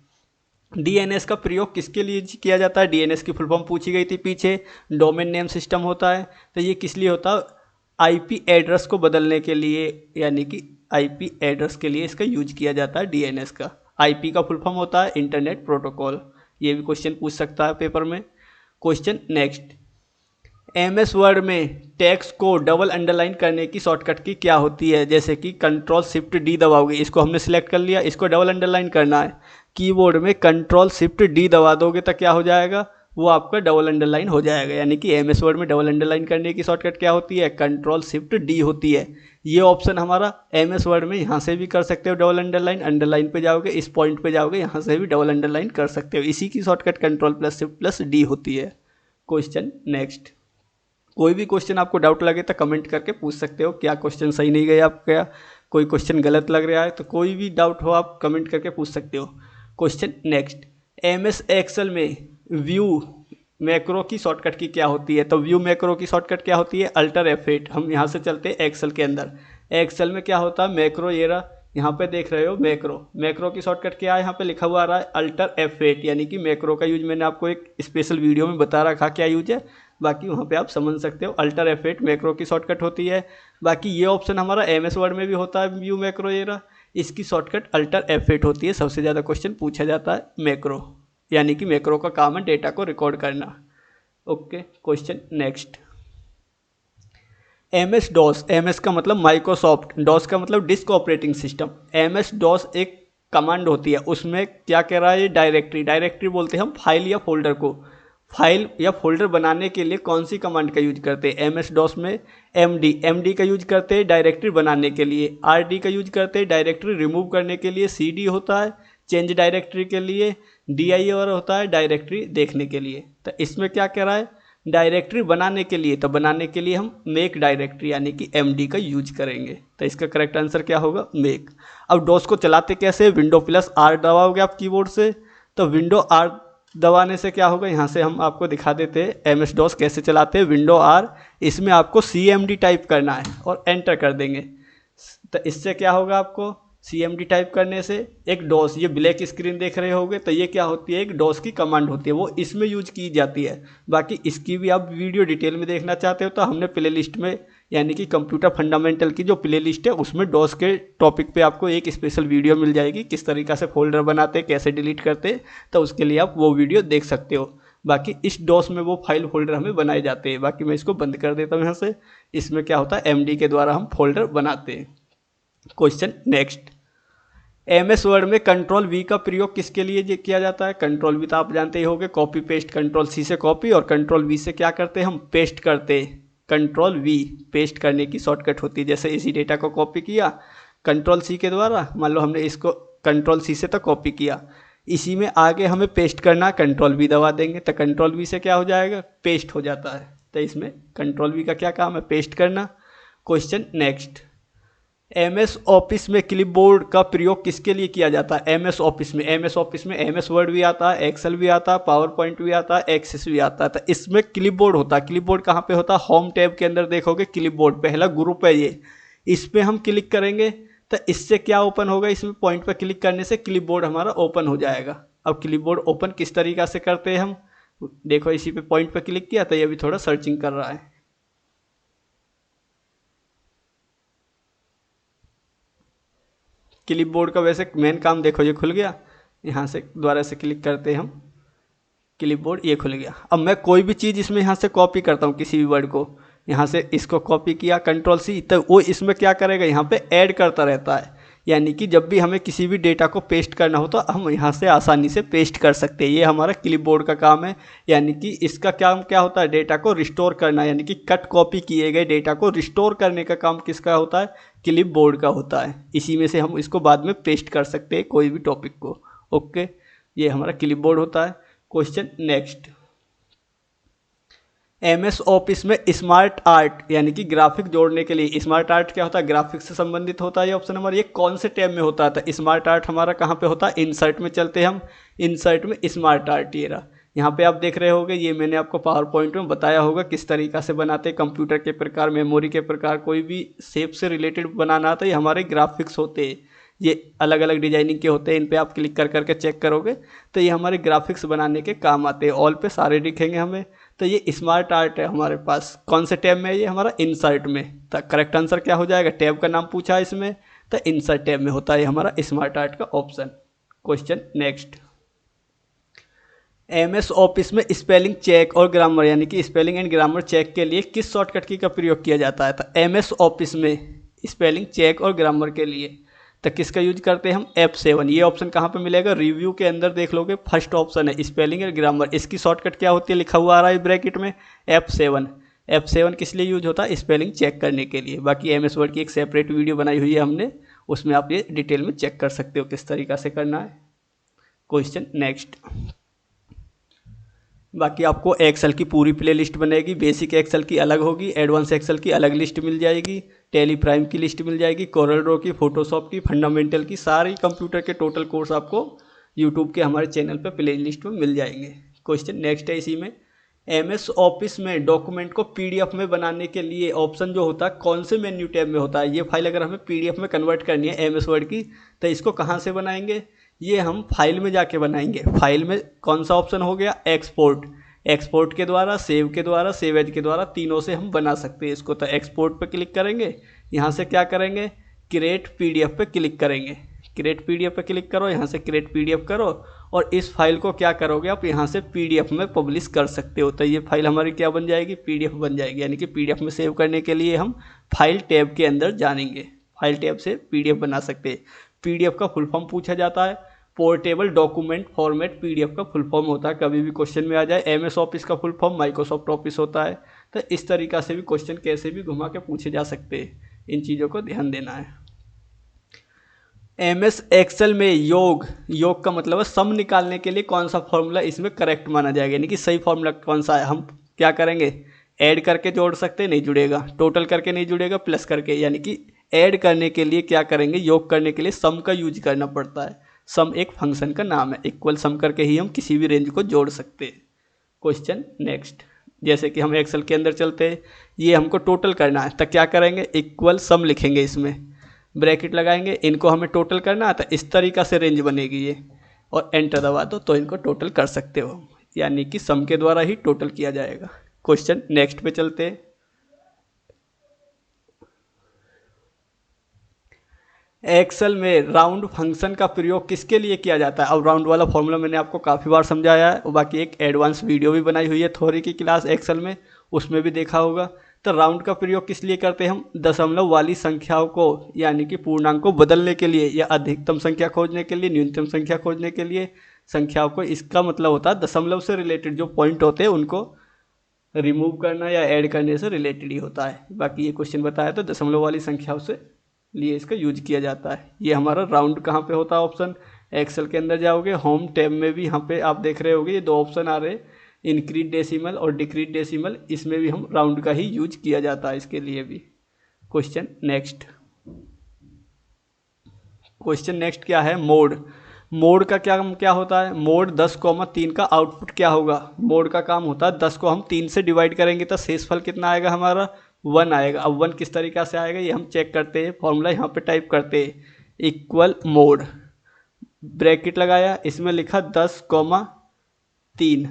DNS का प्रयोग किसके लिए किया जाता है? DNS की फुल फॉर्म पूछी गई थी पीछे, डोमेन नेम सिस्टम होता है। तो ये किस लिए होता है? IP एड्रेस को बदलने के लिए, यानी कि IP एड्रेस के लिए इसका यूज किया जाता है DNS का। IP का फुल फॉर्म होता है इंटरनेट प्रोटोकॉल। ये भी क्वेश्चन पूछ सकता है पेपर में। Question next. MS वर्ड में टेक्स्ट को डबल अंडरलाइन करने की शॉर्टकट की क्या होती है? जैसे कि Ctrl+Shift+D दबाओगे, इसको हमने सिलेक्ट कर लिया, इसको डबल अंडरलाइन करना है। कीबोर्ड में Ctrl+Shift+D दबा दोगे तो क्या हो जाएगा? वो आपका डबल अंडरलाइन हो जाएगा। यानी कि MS वर्ड में डबल अंडरलाइन करने की शॉर्टकट क्या होती है? Ctrl+Shift+D होती है। ये ऑप्शन हमारा MS वर्ड में यहाँ से भी कर सकते हो डबल अंडरलाइन, अंडरलाइन पे जाओगे, इस पॉइंट पे जाओगे, यहाँ से भी डबल अंडरलाइन कर सकते हो। इसी की शॉर्टकट Ctrl+Shift+D होती है। Question next. कोई भी क्वेश्चन आपको डाउट लगे तो कमेंट करके पूछ सकते हो, क्या क्वेश्चन सही नहीं गया आपका, कोई क्वेश्चन गलत लग रहा है तो कोई भी डाउट हो आप कमेंट करके पूछ सकते हो। Question next. MS एक्सेल में व्यू मैक्रो की शॉर्टकट की क्या होती है, तो व्यू मैक्रो की शॉर्टकट क्या होती है, अल्टर F8। हम यहाँ से चलते हैं एक्सेल के अंदर। एक्सेल में क्या होता है, मैक्रो, ये रहा, यहाँ पे देख रहे हो मैक्रो। मैक्रो की शॉर्टकट क्या है, यहाँ पे लिखा हुआ आ रहा है अल्टर F8, यानी कि मैक्रो का यूज मैंने आपको एक स्पेशल वीडियो में बता रखा क्या यूज है, बाकी वहाँ पे आप समझ सकते हो। अल्टर F8 मैक्रो की शॉर्टकट होती है। बाकी ये ऑप्शन हमारा MS वर्ड में भी होता है, व्यू मैक्रो, ये रहा, इसकी शॉर्टकट अल्टर F8 होती है। सबसे ज़्यादा क्वेश्चन पूछा जाता है मैक्रो, यानी कि मैक्रो का काम है डेटा को रिकॉर्ड करना। Okay, question next. MS DOS, MS का मतलब माइक्रोसॉफ्ट, डॉस का मतलब disk operating system. MS DOS एक कमांड होती है, उसमें क्या कह रहा है, ये डायरेक्टरी, डायरेक्टरी बोलते हैं हम फाइल या फोल्डर को। फाइल या फोल्डर बनाने के लिए कौन सी कमांड का यूज करते हैं, MS डॉस में MD का यूज करते हैं डायरेक्टरी बनाने के लिए, RD का यूज करते हैं डायरेक्टरी रिमूव करने के लिए, CD होता है चेंज डायरेक्टरी के लिए, DI और होता है डायरेक्टरी देखने के लिए। तो इसमें क्या कह रहा है, डायरेक्टरी बनाने के लिए, तो बनाने के लिए हम मेक डायरेक्टरी यानी कि MD का यूज करेंगे। तो इसका करेक्ट आंसर क्या होगा, मेक। अब डॉस को चलाते कैसे, Window+R दबाओगे आप कीबोर्ड से, तो विंडो R दबाने से क्या होगा, यहाँ से हम आपको दिखा देते हैं MS डॉस कैसे चलाते हैं। Window+R, इसमें आपको CMD टाइप करना है और एंटर कर देंगे। तो इससे क्या होगा, आपको CMD टाइप करने से एक डॉस, ये ब्लैक स्क्रीन देख रहे होगे, तो ये क्या होती है, एक डॉस की कमांड होती है, वो इसमें यूज की जाती है। बाकी इसकी भी आप वीडियो डिटेल में देखना चाहते हो तो हमने प्ले लिस्ट में, यानी कि कंप्यूटर फंडामेंटल की जो प्ले लिस्ट है उसमें डॉस के टॉपिक पे आपको एक स्पेशल वीडियो मिल जाएगी, किस तरीक़ा से फोल्डर बनाते, कैसे डिलीट करते, तो उसके लिए आप वो वीडियो देख सकते हो। बाकी इस डॉस में वो फाइल फोल्डर हमें बनाए जाते हैं। बाकी मैं इसको बंद कर देता हूँ यहाँ से। इसमें क्या होता है, MD के द्वारा हम फोल्डर बनाते हैं। Question next. MS वर्ड में कंट्रोल V का प्रयोग किसके लिए किया जाता है, कंट्रोल V तो आप जानते ही होंगे, कॉपी पेस्ट, कंट्रोल C से कॉपी और कंट्रोल V से क्या करते हैं, हम पेस्ट करते हैं। कंट्रोल V पेस्ट करने की शॉर्टकट होती है। जैसे इसी डेटा को कॉपी किया कंट्रोल C के द्वारा, मान लो हमने इसको कंट्रोल C से तो कॉपी किया, इसी में आगे हमें पेस्ट करना, कंट्रोल V दबा देंगे तो कंट्रोल V से क्या हो जाएगा, पेस्ट हो जाता है। तो इसमें कंट्रोल V का क्या काम है, पेस्ट करना। Question next. MS ऑफिस में क्लिपबोर्ड का प्रयोग किसके लिए किया जाता है, MS ऑफिस में MS वर्ड भी आता है, एक्सेल भी आता है, पावर पॉइंट भी आता है, एक्सेस भी आता है। तो इसमें क्लिपबोर्ड होता है। क्लिपबोर्ड कहाँ पे होता है, होम टैब के अंदर देखोगे क्लिपबोर्ड, पहला ग्रुप है ये, इस पर हम क्लिक करेंगे तो इससे क्या ओपन होगा, इसमें पॉइंट पर क्लिक करने से क्लिपबोर्ड हमारा ओपन हो जाएगा। अब क्लिपबोर्ड ओपन किस तरीक़ा से करते हैं हम, देखो इसी पे पॉइंट पर क्लिक किया तो ये भी थोड़ा सर्चिंग कर रहा है। क्लिपबोर्ड का वैसे मेन काम देखो, ये खुल गया, यहाँ से दोबारा से क्लिक करते हैं हम, क्लिपबोर्ड ये खुल गया। अब मैं कोई भी चीज़ इसमें यहाँ से कॉपी करता हूँ, किसी भी वर्ड को, यहाँ से इसको कॉपी किया कंट्रोल C, तो वो इसमें क्या करेगा, यहाँ पे ऐड करता रहता है। यानी कि जब भी हमें किसी भी डेटा को पेस्ट करना हो तो हम यहाँ से आसानी से पेस्ट कर सकते हैं। ये हमारा क्लिपबोर्ड का काम है। यानी कि इसका काम क्या होता है, डेटा को रिस्टोर करना, यानी कि कट कॉपी किए गए डेटा को रिस्टोर करने का काम किसका होता है, क्लिपबोर्ड का होता है। इसी में से हम इसको बाद में पेस्ट कर सकते हैं कोई भी टॉपिक को। ओके, ये हमारा क्लिपबोर्ड होता है। Question next. MS ऑफिस में स्मार्ट आर्ट यानी कि ग्राफिक जोड़ने के लिए, स्मार्ट आर्ट क्या होता है, ग्राफिक्स से संबंधित होता है। ये ऑप्शन नंबर, ये कौन से टैब में होता है, स्मार्ट आर्ट हमारा कहाँ पे होता है, इंसर्ट में चलते हैं हम, इंसर्ट में स्मार्ट आर्ट ये रहा। यहाँ पे आप देख रहे होगे, ये मैंने आपको पावर पॉइंट में बताया होगा किस तरीक़ा से बनाते हैं। कंप्यूटर के प्रकार, मेमोरी के प्रकार, कोई भी शेप से रिलेटेड बनाना आता है, ये हमारे ग्राफिक्स होते हैं। ये अलग अलग डिजाइनिंग के होते हैं, इन पे आप क्लिक कर करके चेक करोगे तो ये हमारे ग्राफिक्स बनाने के काम आते हैं। ऑल पे सारे दिखेंगे हमें। तो ये स्मार्ट आर्ट है हमारे पास, कौन से टैब में है, ये हमारा इंसर्ट में। तो करेक्ट आंसर क्या हो जाएगा, टैब का नाम पूछा है इसमें, तो इंसर्ट टैब में होता है हमारा स्मार्ट आर्ट का option. Question next. MS office में स्पेलिंग चेक और ग्रामर यानी कि स्पेलिंग एंड ग्रामर चेक के लिए किस शॉर्टकट की का प्रयोग किया जाता है। तो MS ऑफिस में स्पेलिंग चेक और ग्रामर के लिए तो किसका यूज करते हैं हम, F7। ये ऑप्शन कहाँ पे मिलेगा, रिव्यू के अंदर देख लोगे, फर्स्ट ऑप्शन है स्पेलिंग एंड ग्रामर। इसकी शॉर्टकट क्या होती है, लिखा हुआ आ रहा है ब्रैकेट में F7। F7 किस लिए यूज होता है, स्पेलिंग चेक करने के लिए। बाकी MS वर्ड की एक सेपरेट वीडियो बनाई हुई है हमने, उसमें आप ये डिटेल में चेक कर सकते हो किस तरीक़ा से करना है। Question next. बाकी आपको एक्सेल की पूरी प्ले लिस्ट बनेगी, बेसिक एक्सेल की अलग होगी, एडवांस एक्सेल की अलग लिस्ट मिल जाएगी, टैली प्राइम की लिस्ट मिल जाएगी, कोरल ड्रॉ की, फोटोशॉप की, फंडामेंटल की, सारी कंप्यूटर के टोटल कोर्स आपको यूट्यूब के हमारे चैनल पर प्ले लिस्ट में मिल जाएंगे। क्वेश्चन नेक्स्ट है इसी में, एमएस ऑफिस में डॉक्यूमेंट को पीडीएफ में बनाने के लिए ऑप्शन जो होता है कौन से मेन्यू टैब में होता है। ये फाइल अगर हमें पीडीएफ में कन्वर्ट करनी है एमएस वर्ड की, तो इसको कहाँ से बनाएंगे, ये हम फाइल में जाके बनाएंगे। फाइल में कौन सा ऑप्शन हो गया, एक्सपोर्ट। एक्सपोर्ट के द्वारा, सेव के द्वारा, सेव एज के द्वारा, तीनों से हम बना सकते हैं इसको। तो एक्सपोर्ट पे क्लिक करेंगे, यहाँ से क्या करेंगे, क्रिएट पीडीएफ पे क्लिक करेंगे। क्रिएट पीडीएफ पे क्लिक करो, यहाँ से क्रिएट पीडीएफ करो और इस फाइल को क्या करोगे आप, यहाँ से पीडीएफ में पब्लिश कर सकते हो। तो ये फाइल हमारी क्या बन जाएगी, पीडीएफ बन जाएगी। यानी कि पीडीएफ में सेव करने के लिए हम फाइल टैब के अंदर जानेंगे, फाइल टैब से पीडीएफ बना सकते हैं। पीडीएफ का फुल फॉर्म पूछा जाता है, पोर्टेबल डॉक्यूमेंट फॉर्मेट पीडीएफ का फुल फॉर्म होता है, कभी भी क्वेश्चन में आ जाए। एमएस ऑफिस का फुल फॉर्म माइक्रोसॉफ्ट ऑफिस होता है। तो इस तरीक़ा से भी क्वेश्चन कैसे भी घुमा के पूछे जा सकते हैं, इन चीज़ों को ध्यान देना है। एमएस एक्सेल में योग का मतलब है सम निकालने के लिए कौन सा फॉर्मूला इसमें करेक्ट माना जाएगा, यानी कि सही फॉर्मूला कौन सा है। हम क्या करेंगे, ऐड करके जोड़ सकते, नहीं जुड़ेगा, टोटल करके नहीं जुड़ेगा, प्लस करके। यानी कि ऐड करने के लिए क्या करेंगे, योग करने के लिए सम का यूज करना पड़ता है। सम एक फंक्शन का नाम है, इक्वल सम करके ही हम किसी भी रेंज को जोड़ सकते हैं। क्वेश्चन नेक्स्ट, जैसे कि हम एक्सेल के अंदर चलते हैं, ये हमको टोटल करना है, तो क्या करेंगे, इक्वल सम लिखेंगे, इसमें ब्रैकेट लगाएंगे, इनको हमें टोटल करना है। तो इस तरीक़ा से रेंज बनेगी ये, और एंटर दबा दो तो इनको टोटल कर सकते हो, यानी कि सम के द्वारा ही टोटल किया जाएगा। क्वेश्चन नेक्स्ट पे चलते हैं। एक्सेल में राउंड फंक्शन का प्रयोग किसके लिए किया जाता है। अब राउंड वाला फॉर्मूला मैंने आपको काफ़ी बार समझाया है, और बाकी एक एडवांस वीडियो भी बनाई हुई है थ्योरी की क्लास एक्सेल में, उसमें भी देखा होगा। तो राउंड का प्रयोग किस लिए करते हैं हम, दशमलव वाली संख्याओं को यानी कि पूर्णांक को बदलने के लिए, या अधिकतम संख्या खोजने के लिए, न्यूनतम संख्या खोजने के लिए संख्याओं को। इसका मतलब होता है दशमलव से रिलेटेड जो पॉइंट होते हैं उनको रिमूव करना या ऐड करने से रिलेटेड ही होता है। बाकी ये क्वेश्चन बताया तो दशमलव वाली संख्याओं से लिए इसका यूज किया जाता है। ये हमारा राउंड कहाँ पे होता है ऑप्शन, एक्सेल के अंदर जाओगे, होम टैब में भी यहाँ पे आप देख रहे होगे ये दो ऑप्शन आ रहे हैं, इंक्रीज डेसिमल और डिक्रीज डेसिमल, इसमें भी हम राउंड का ही यूज किया जाता है इसके लिए भी। क्वेश्चन नेक्स्ट, क्वेश्चन नेक्स्ट क्या है, मोड का क्या होता है, मोड 10,3 का आउटपुट क्या होगा। मोड का काम होता है 10 को हम 3 से डिवाइड करेंगे तो शेषफल कितना आएगा हमारा, 1 आएगा। अब 1 किस तरीक़ा से आएगा ये हम चेक करते हैं, फॉर्मूला यहाँ पे टाइप करते हैं, इक्वल मोड, ब्रैकेट लगाया, इसमें लिखा 10,3,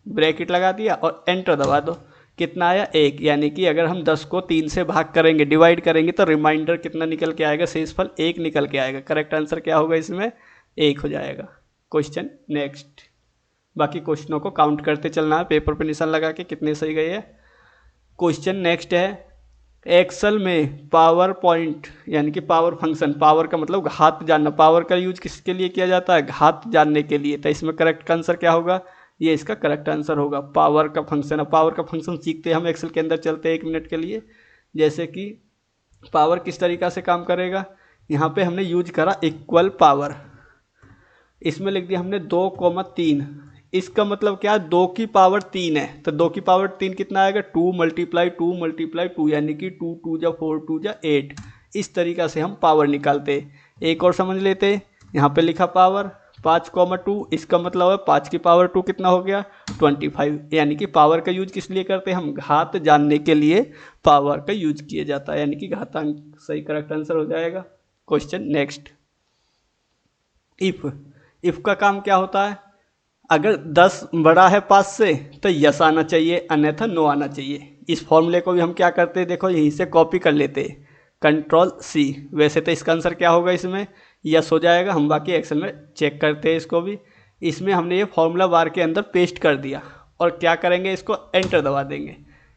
ब्रैकेट लगा दिया और एंटर दबा दो, कितना आया 1। यानी कि अगर हम 10 को 3 से भाग करेंगे, डिवाइड करेंगे, तो रिमाइंडर कितना निकल के आएगा, शेषफल 1 निकल के आएगा। करेक्ट आंसर क्या होगा इसमें, 1 हो जाएगा। क्वेश्चन नेक्स्ट, बाकी क्वेश्चनों को काउंट करते चलना है, पेपर पे निशान लगा के कितने सही गए हैं। क्वेश्चन नेक्स्ट है, एक्सेल में पावर पॉइंट यानी कि पावर फंक्शन, पावर का मतलब घात जानना, पावर का यूज किसके लिए किया जाता है, घात जानने के लिए। तो इसमें करेक्ट आंसर क्या होगा, ये इसका करेक्ट आंसर होगा, पावर का फंक्शन। अब पावर का फंक्शन सीखते हैं हम, एक्सेल के अंदर चलते हैं 1 मिनट के लिए। जैसे कि पावर किस तरीक़ा से काम करेगा, यहाँ पे हमने यूज करा इक्वल पावर, इसमें लिख दिया हमने 2,3, इसका मतलब क्या है, 2 की पावर 3 है, तो 2 की पावर 3 कितना आएगा, 2 × 2 यानी कि 2 2 जा 4 2 जा 8। इस तरीक़ा से हम पावर निकालते। एक और समझ लेते, यहाँ पे लिखा पावर 5,2, इसका मतलब है 5 की पावर 2 कितना हो गया, 25। यानी कि पावर का यूज किस लिए करते हैं हम, घात जानने के लिए पावर का यूज किया जाता है, यानी कि घातांक सही करेक्ट आंसर हो जाएगा। क्वेश्चन नेक्स्ट, इफ का काम क्या होता है, अगर 10 बड़ा है 5 से तो यस आना चाहिए, अन्यथा नो आना चाहिए। इस फॉर्मूले को भी हम क्या करते हैं, देखो यहीं से कॉपी कर लेते हैं, Ctrl+C। वैसे तो इसका आंसर क्या होगा, इसमें यस हो जाएगा। हम बाकी एक्सेल में चेक करते हैं इसको भी। इसमें हमने ये फॉर्मूला बार के अंदर पेस्ट कर दिया, और क्या करेंगे, इसको एंटर दबा देंगे।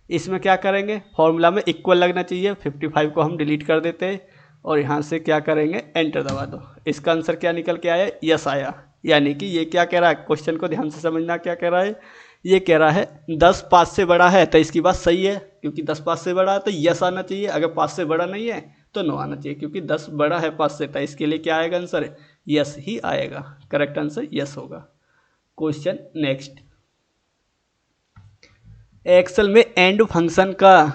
इसमें क्या करेंगे, फॉर्मूला में इक्वल लगना चाहिए, 55 को हम डिलीट कर देते हैं, और यहाँ से क्या करेंगे, एंटर दबा दो। इसका आंसर क्या निकल के आया, यस आया। यानी कि ये क्या कह रहा है, क्वेश्चन को ध्यान से समझना, क्या कह रहा है, ये कह रहा है 10 5 से बड़ा है, तो इसकी बात सही है, क्योंकि 10 5 से बड़ा है तो यस आना चाहिए। अगर 5 से बड़ा नहीं है तो नो आना चाहिए, क्योंकि 10 बड़ा है 5 से, तो इसके लिए क्या आएगा आंसर, यस ही आएगा। करेक्ट आंसर यस होगा। क्वेश्चन नेक्स्ट, एक्सेल में एंड फंक्शन का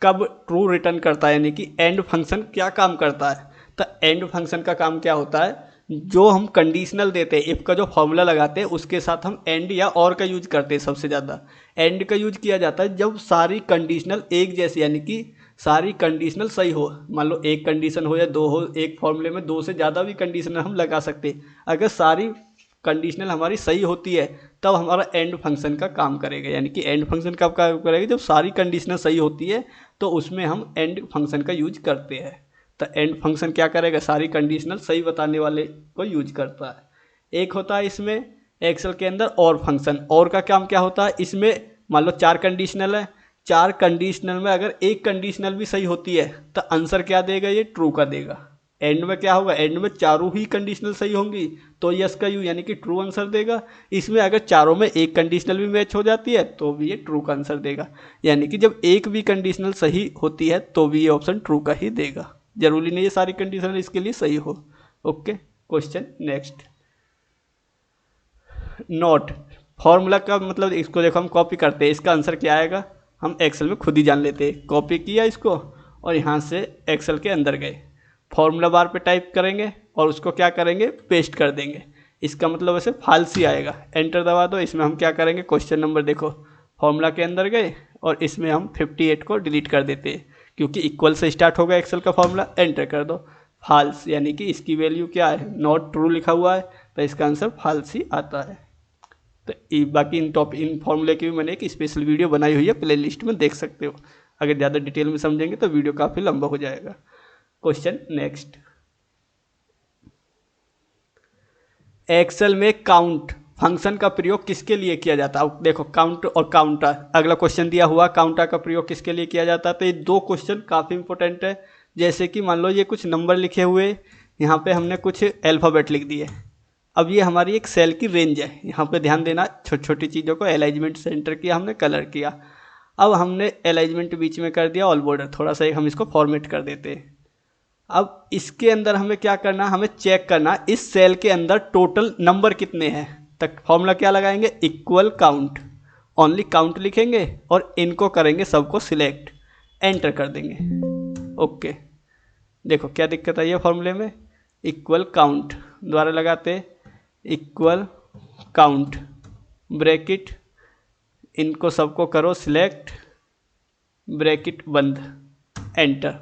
कब ट्रू रिटर्न करता है, यानी कि एंड फंक्शन क्या काम करता है। तो एंड फंक्शन का काम क्या होता है, जो हम कंडीशनल देते हैं, इफ़ का जो फॉर्मूला लगाते हैं उसके साथ हम एंड या और का यूज करते हैं। सबसे ज़्यादा एंड का यूज किया जाता है जब सारी कंडीशनल एक जैसी, यानी कि सारी कंडीशनल सही हो। मान लो एक कंडीशन हो या दो हो, एक फॉर्मूले में दो से ज़्यादा भी कंडीशनल हम लगा सकते हैं। अगर सारी कंडीशनल हमारी सही होती है तब हमारा एंड फंक्शन का काम करेगा। यानी कि एंड फंक्शन कब काम करेगा, जब सारी कंडीशनल सही होती है तो उसमें हम एंड फंक्शन का यूज करते हैं। तो एंड फंक्शन क्या करेगा, सारी कंडीशनल सही बताने वाले को यूज करता है। एक होता है इसमें एक्सेल के अंदर और फंक्शन। और का काम क्या होता है, इसमें मान लो 4 कंडीशनल है, 4 कंडीशनल में अगर एक कंडीशनल भी सही होती है तो आंसर क्या देगा, ये ट्रू का देगा। एंड में क्या होगा, एंड में चारों ही कंडीशनल सही होंगी तो यस का यू यानी कि ट्रू आंसर देगा। इसमें अगर चारों में एक कंडीशनल भी मैच हो जाती है तो भी ये ट्रू का आंसर देगा। यानी कि जब एक भी कंडीशनल सही होती है तो भी ये ऑप्शन ट्रू का ही देगा। जरूरी नहीं है सारी कंडीशनल इसके लिए सही हो। Okay, question next. Note formula का मतलब, इसको देखो हम कॉपी करते हैं, इसका आंसर क्या आएगा हम एक्सेल में खुद ही जान लेते हैं। कॉपी किया इसको और यहाँ से एक्सेल के अंदर गए, फॉर्मूला बार पे टाइप करेंगे और उसको क्या करेंगे, पेस्ट कर देंगे। इसका मतलब ऐसे फालसी आएगा। एंटर दबा दो। इसमें हम क्या करेंगे, क्वेश्चन नंबर देखो, फॉर्मूला के अंदर गए और इसमें हम 58 को डिलीट कर देते हैं क्योंकि इक्वल से स्टार्ट होगा एक्सेल का फॉर्मूला। एंटर कर दो, फाल्स, यानी कि इसकी वैल्यू क्या है, नॉट ट्रू लिखा हुआ है तो इसका आंसर फाल्स ही आता है। तो बाकी इन फॉर्मूले की भी मैंने एक स्पेशल वीडियो बनाई हुई है, प्ले लिस्ट में देख सकते हो। अगर ज़्यादा डिटेल में समझेंगे तो वीडियो काफ़ी लंबा हो जाएगा। Question next. एक्सेल में काउंट फंक्शन का प्रयोग किसके लिए किया जाता है। अब देखो काउंट और काउंटर, अगला क्वेश्चन दिया हुआ काउंटर का प्रयोग किसके लिए किया जाता है। तो ये दो क्वेश्चन काफ़ी इंपॉर्टेंट है। जैसे कि मान लो ये कुछ नंबर लिखे हुए, यहाँ पे हमने कुछ अल्फ़ाबेट लिख दिए। अब ये हमारी एक सेल की रेंज है, यहाँ पे ध्यान देना, छोटी छोटी चीज़ों को अलाइजमेंट सेंटर किया हमने, कलर किया। अब हमने अलाइजमेंट बीच में कर दिया ऑल बॉर्डर, थोड़ा सा हम इसको फॉर्मेट कर देते हैं। अब इसके अंदर हमें क्या करना, हमें चेक करना इस सेल के अंदर टोटल नंबर कितने हैं। तक फॉर्मूला क्या लगाएंगे, इक्वल काउंट, ओनली काउंट लिखेंगे और इनको करेंगे सबको सिलेक्ट, एंटर कर देंगे। ओके, देखो क्या दिक्कत आई है फॉर्मूले में, इक्वल काउंट द्वारा लगाते, इक्वल काउंट ब्रैकेट, इनको सबको करो सिलेक्ट, ब्रैकेट बंद, एंटर,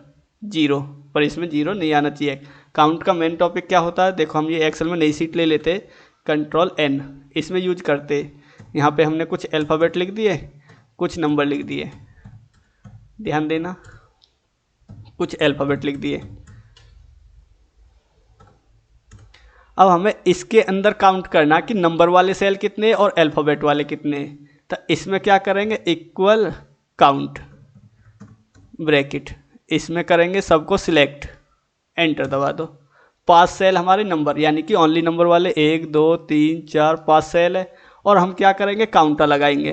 0, पर इसमें 0 नहीं आना चाहिए। काउंट का मेन टॉपिक क्या होता है, देखो हम ये एक्सेल में नई सीट ले लेते, कंट्रोल N इसमें यूज करते। यहाँ पे हमने कुछ अल्फ़ाबेट लिख दिए, कुछ नंबर लिख दिए, ध्यान देना, कुछ अल्फ़ाबेट लिख दिए। अब हमें इसके अंदर काउंट करना कि नंबर वाले सेल कितने और अल्फ़ाबेट वाले कितने। तो इसमें क्या करेंगे, इक्वल काउंट ब्रैकेट, इसमें करेंगे सबको सिलेक्ट, एंटर दबा दो। 5 सेल हमारे नंबर, यानी कि ओनली नंबर वाले 1 2 3 4 5 सेल है। और हम क्या करेंगे, काउंटा लगाएंगे,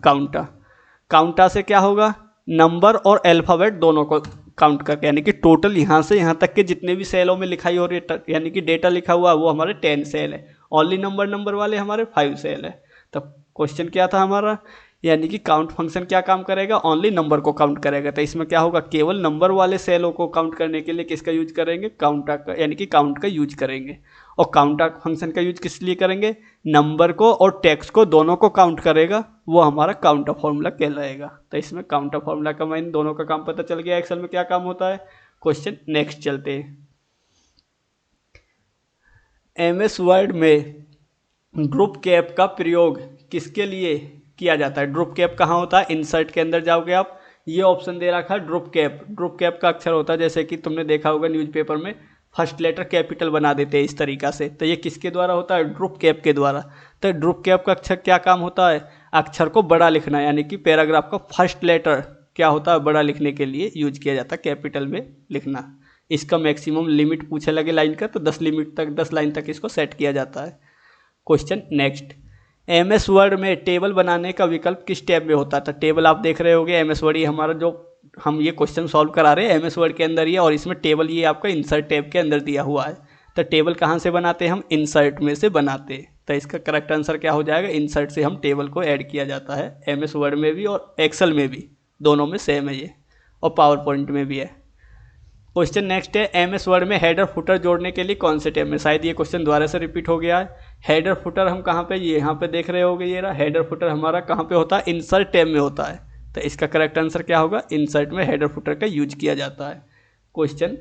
काउंटा से क्या होगा, नंबर और अल्फ़ाबेट दोनों को काउंट करके, यानी कि टोटल यहाँ से यहाँ तक के जितने भी सेलों में लिखाई हो रही है, यानी कि डेटा लिखा हुआ है वो हमारे 10 सेल है। ओनली नंबर वाले हमारे 5 सेल है। तो क्वेश्चन क्या था हमारा, यानी कि काउंट फंक्शन क्या काम करेगा, ओनली नंबर को काउंट करेगा। तो इसमें क्या होगा, केवल नंबर वाले सेलों को काउंट करने के लिए किसका यूज करेंगे, काउंटा का, यानी कि काउंट का यूज करेंगे। और काउंटा फंक्शन का यूज किस लिए करेंगे, नंबर को और टेक्स्ट को दोनों को काउंट करेगा, वो हमारा काउंटर फॉर्मूला कहलाएगा। तो इसमें काउंटर फॉर्मूला का इन दोनों का काम पता चल गया, एक्सेल में क्या काम होता है। क्वेश्चन नेक्स्ट चलते हैं। MS वर्ड में ग्रुप कैप का प्रयोग किसके लिए किया जाता है। ड्रुप कैप कहाँ होता है, इंसर्ट के अंदर जाओगे आप, ये ऑप्शन दे रखा है ड्रुप कैप। ड्रुप कैप का अक्षर होता है, जैसे कि तुमने देखा होगा न्यूज़पेपर में फर्स्ट लेटर कैपिटल बना देते हैं इस तरीका से। तो ये किसके द्वारा होता है, ड्रुप कैप के द्वारा। तो ड्रुप कैप का अक्षर क्या काम होता है, अक्षर को बड़ा लिखना, यानी कि पैराग्राफ का फर्स्ट लेटर क्या होता है, बड़ा लिखने के लिए यूज किया जाता है, कैपिटल में लिखना। इसका मैक्सिमम लिमिट पूछे लगे लाइन का तो 10 लाइन तक इसको सेट किया जाता है। Question next. MS वर्ड में टेबल बनाने का विकल्प किस टैब में होता था। टेबल आप देख रहे होगे, MS वर्ड ये हमारा जो हम ये क्वेश्चन सॉल्व करा रहे हैं MS वर्ड के अंदर ही है, और इसमें टेबल ये आपका इंसर्ट टैब के अंदर दिया हुआ है। तो टेबल कहाँ से बनाते हैं, हम इंसर्ट में से बनाते हैं। तो इसका करेक्ट आंसर क्या हो जाएगा, इंसर्ट से हम टेबल को ऐड किया जाता है। MS वर्ड में भी और एक्सेल में भी, दोनों में सेम है ये, और पावर पॉइंट में भी है। क्वेश्चन नेक्स्ट है, एमएस वर्ड में हेडर फुटर जोड़ने के लिए कौन से टैब में, शायद ये क्वेश्चन दोबारा से रिपीट हो गया है। हेडर फुटर हम कहाँ पे, ये यहाँ पे देख रहे होगे, ये रहा हेडर फुटर हमारा कहाँ पे होता है, इंसर्ट टैब में होता है। तो इसका करेक्ट आंसर क्या होगा, इंसर्ट में हेडर फुटर का यूज किया जाता है। क्वेश्चन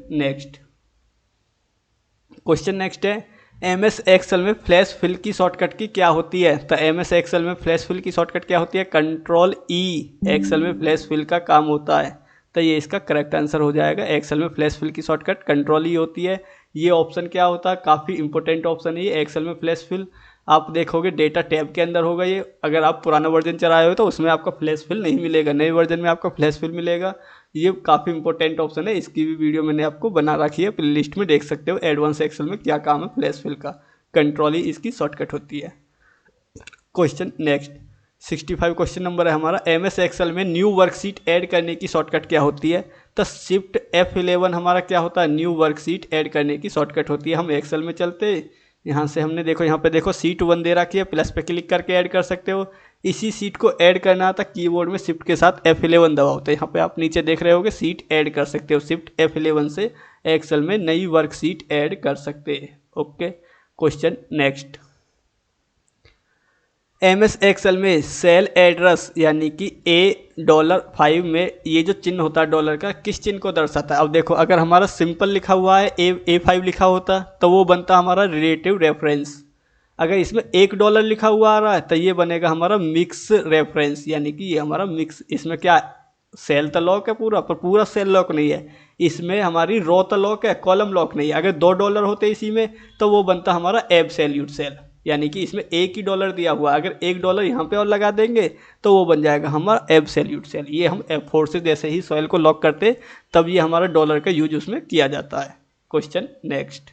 नेक्स्ट है, एमएस एक्सेल में फ्लैश फिल की शॉर्टकट की क्या होती है। तो एमएस एक्सेल में फ्लैश फिल की शॉर्टकट क्या होती है, कंट्रोल ई। एक्सेल में फ्लैश फिल का काम होता है, तो ये इसका करेक्ट आंसर हो जाएगा। एक्सेल में फ्लैश फिल की शॉर्टकट कंट्रोल ई होती है। ये ऑप्शन क्या होता है, काफ़ी इंपॉर्टेंट ऑप्शन है ये एक्सेल में फ्लैश फिल। आप देखोगे डेटा टैब के अंदर होगा ये। अगर आप पुराना वर्जन चलाए हो तो उसमें आपका फ्लैश फिल नहीं मिलेगा, नए वर्जन में आपका फ्लैश फिल मिलेगा। ये काफ़ी इंपॉर्टेंट ऑप्शन है, इसकी भी वीडियो मैंने आपको बना रखी है, प्ले लिस्ट में देख सकते हो। एडवांस एक्सेल में क्या काम है फ्लैश फिल का, कंट्रोल ही इसकी शॉर्टकट होती है। क्वेश्चन नेक्स्ट 65 क्वेश्चन नंबर है हमारा, एमएस एक्सेल में न्यू वर्कशीट ऐड करने की शॉर्टकट क्या होती है। तो शिफ्ट F11 हमारा क्या होता है, न्यू वर्कशीट ऐड करने की शॉर्टकट होती है। हम एक्सेल में चलते, यहाँ से हमने देखो, यहाँ पे देखो सीट 1 दे रखी है, प्लस पे क्लिक करके ऐड कर सकते हो। इसी सीट को ऐड करना था, कीबोर्ड में शिफ्ट के साथ F11 दबाओ, तो यहाँ पे आप नीचे देख रहे होगे सीट ऐड कर सकते हो। शिफ्ट F11 से एक्सेल में नई वर्कशीट ऐड कर सकते हैं। Okay, question next, MS Excel में सेल एड्रेस यानी कि $5 में ये जो चिन्ह होता है डॉलर का, किस चिन्ह को दर्शाता है। अब देखो, अगर हमारा सिंपल लिखा हुआ है, A5 लिखा होता तो वो बनता हमारा रिलेटिव रेफरेंस। अगर इसमें $1 लिखा हुआ आ रहा है तो ये बनेगा हमारा मिक्स रेफरेंस, यानी कि ये हमारा मिक्स। इसमें क्या सेल तो लॉक है पूरा, पर पूरा सेल लॉक नहीं है। इसमें हमारी रो तो लॉक है, कॉलम लॉक नहीं है। अगर $2 होते इसी में तो वो बनता हमारा एब्सोल्यूट सेल, यानी कि इसमें एक ही डॉलर दिया हुआ है। अगर $1 यहाँ पे और लगा देंगे तो वो बन जाएगा हमारा एब्सोल्यूट सेल। ये हम F4 से जैसे ही सेल को लॉक करते तब ये हमारा डॉलर का यूज उसमें किया जाता है। क्वेश्चन नेक्स्ट,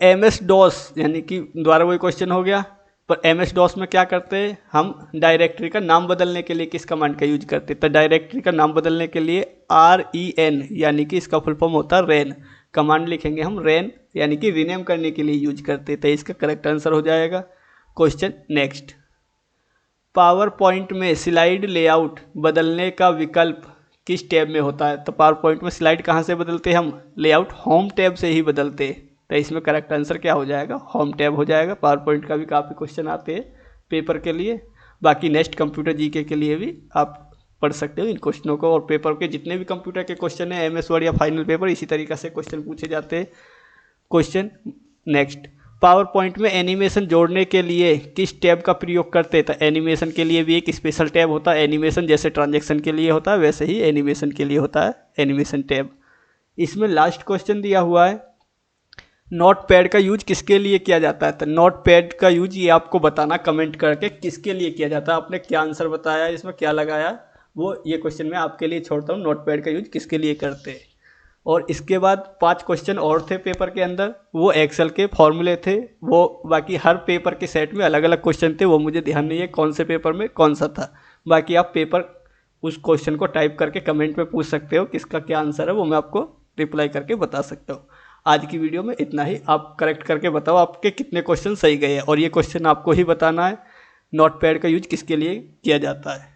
MS डॉस यानी कि दोबारा वही क्वेश्चन हो गया, पर MS डॉस में क्या करते हैं हम, डायरेक्टरी का नाम बदलने के लिए किस कमांड का यूज करते हैं। तो डायरेक्टरी का नाम बदलने के लिए REN यानी कि इसका फुल फॉर्म होता है रैन, कमांड लिखेंगे हम रैन, यानी कि रीनेम करने के लिए यूज करते हैं। तो इसका करेक्ट आंसर हो जाएगा। क्वेश्चन नेक्स्ट, पावर पॉइंट में स्लाइड लेआउट बदलने का विकल्प किस टैब में होता है। तो पावर पॉइंट में स्लाइड कहाँ से बदलते हैं हम, लेआउट होम टैब से ही बदलते हैं। तो इसमें करेक्ट आंसर क्या हो जाएगा, होम टैब हो जाएगा। पावर पॉइंट का भी काफ़ी क्वेश्चन आते हैं पेपर के लिए, बाकी नेक्स्ट कंप्यूटर जीके के लिए भी आप पढ़ सकते हो इन क्वेश्चनों को। और पेपर के जितने भी कंप्यूटर के क्वेश्चन है, MS वर्ड या फाइनल पेपर, इसी तरीके से क्वेश्चन पूछे जाते हैं। क्वेश्चन नेक्स्ट, पावर पॉइंट में एनिमेशन जोड़ने के लिए किस टैब का प्रयोग करते हैं। तो एनिमेशन के लिए भी एक स्पेशल टैब होता है। एनिमेशन जैसे ट्रांजैक्शन के लिए होता है, वैसे ही एनिमेशन के लिए होता है एनिमेशन टैब। इसमें लास्ट क्वेश्चन दिया हुआ है, नोट पैड का यूज किसके लिए किया जाता है। तो नोट पैड का यूज ये आपको बताना कमेंट करके किसके लिए किया जाता है। आपने क्या आंसर बताया, इसमें क्या लगाया, वो ये क्वेश्चन मैं आपके लिए छोड़ता हूँ। नोट पैड का यूज किसके लिए करते हैं। और इसके बाद 5 क्वेश्चन और थे पेपर के अंदर, वो एक्सेल के फॉर्मूले थे। वो बाकी हर पेपर के सेट में अलग अलग क्वेश्चन थे, वो मुझे ध्यान नहीं है कौन से पेपर में कौन सा था। बाकी आप पेपर उस क्वेश्चन को टाइप करके कमेंट में पूछ सकते हो किसका क्या आंसर है, वो मैं आपको रिप्लाई करके बता सकता हूँ। आज की वीडियो में इतना ही। आप करेक्ट करके बताओ आपके कितने क्वेश्चन सही गए हैं, और ये क्वेश्चन आपको ही बताना है नोट पैड का यूज किसके लिए किया जाता है।